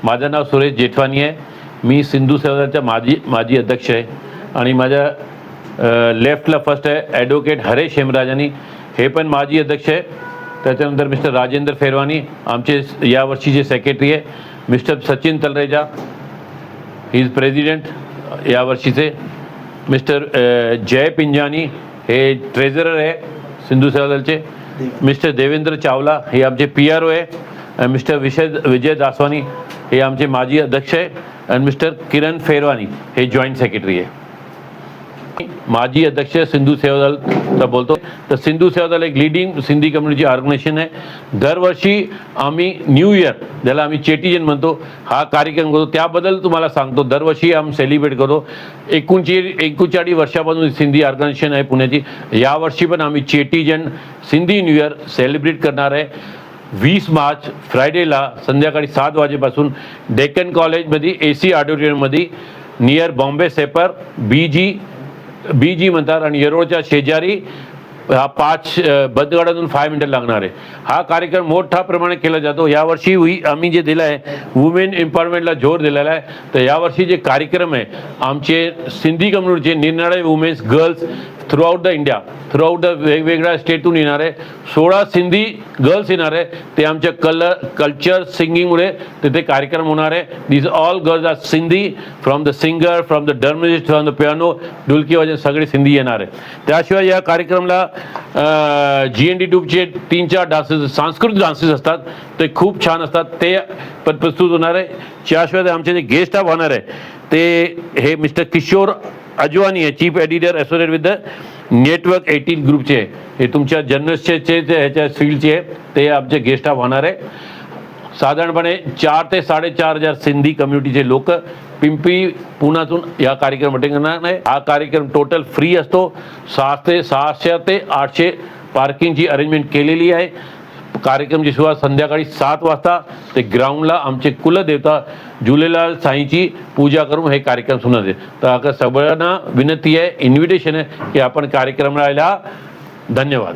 माझं नाव सुरेश जेठवानी आहे. मी सिंधू सेवादलचा माजी अध्यक्ष आहे आणि माझ्या लेफ्टला फर्स्ट आहे ॲडव्होकेट हरेश हेमराजानी, हे पण माजी अध्यक्ष आहे. त्याच्यानंतर मिस्टर राजेंद्र फेरवानी आमचे यावर्षीचे सेक्रेटरी आहे. Mister Sachin Talreja he is president यावर्षीचे. मिस्टर जय पिंजानी हे ट्रेझरर आहे सिंधू सेवादलचे. मिस्टर देवेंद्र चावला हे आमचे PRO आहे. मिस्टर विजय दासवानी हे आमचे माजी अध्यक्ष आहे आणि मिस्टर किरण फेरवानी हे जॉईंट सेक्रेटरी आहे. माजी अध्यक्ष सिंधू सेवादलचा बोलतो. तर सिंधू सेवादल एक लीडिंग सिंधी कम्युनिटी ऑर्गनायझेशन आहे. दरवर्षी आम्ही न्यू इयर ज्याला आम्ही चेटीजन म्हणतो हा कार्यक्रम करतो. त्याबद्दल तुम्हाला सांगतो, दरवर्षी आम्ही सेलिब्रेट करतो. 39 वर्षापासून सिंधी ऑर्गनायझेशन आहे पुण्याची. यावर्षी पण आम्ही चेटीजन सिंधी न्यू इयर सेलिब्रेट करणार आहे. 20 मार्च फ्रायडेला संध्याकाळी 7 वाजेपासून डेक्कन कॉलेजमध्ये AC ऑडिटोरियममध्ये नियर बॉम्बे सेपर BG म्हणतात आणि येरोळच्या शेजारी हा 5 बदगडातून 5 मिनिटं लागणार आहे. हा कार्यक्रम मोठ्या प्रमाणे केला जातो. यावर्षी आम्ही जे दिलं आहे वुमेन एम्पॉवरमेंटला जोर दिलेला आहे. तर यावर्षी जे कार्यक्रम आहे आमचे सिंधी कम्युनिटीचे निरनिराळे women's girls throughout the India, throughout the वेगवेगळ्या स्टेटून येणार आहे. 16 सिंधी गर्ल्स येणार आहे. ते आमच्या कल्चर सिंगिंगमुळे तिथे कार्यक्रम होणार आहे. These all girls are Sindhi, from the singer, from the drummist, from the piano, ढोलकी वाजन सगळे सिंधी येणार आहे. त्याशिवाय या कार्यक्रमाला GND ट्यूबचे 3-4 डान्सेस, सांस्कृतिक डान्सेस असतात, ते खूप छान असतात, ते पण प्रस्तुत होणार आहे. त्याशिवाय आमचे जे गेस्ट ऑफ ऑनर आहे ते हे मिस्टर किशोर अजवानी आहे, chief editor associated with the network 18 ग्रुपचे. हे तुमच्या जर्नलिस्टचे ह्याच्या फील्डचे आहे, ते आमचे गेस्ट ऑफ ऑनर आहे. साधारणपणे 4 ते 4,500 सिंधी कम्युनिटीचे लोक पिंपरी पुण्यातून या कार्यक्रम अटेंड करणार आहे. हा कार्यक्रम टोटल फ्री असतो. 600 ते 800 पार्किंगची अरेंजमेंट केलेली आहे. कार्यक्रमची सुरुवात संध्याकाळी 7 वाजता ते ग्राउंडला आमचे कुलदेवता झुलेलाल साईंची पूजा करून हे कार्यक्रम सुरू आहे. तर आता सगळ्यांना विनंती आहे, इन्व्हिटेशन आहे की आपण कार्यक्रमाला धन्यवाद.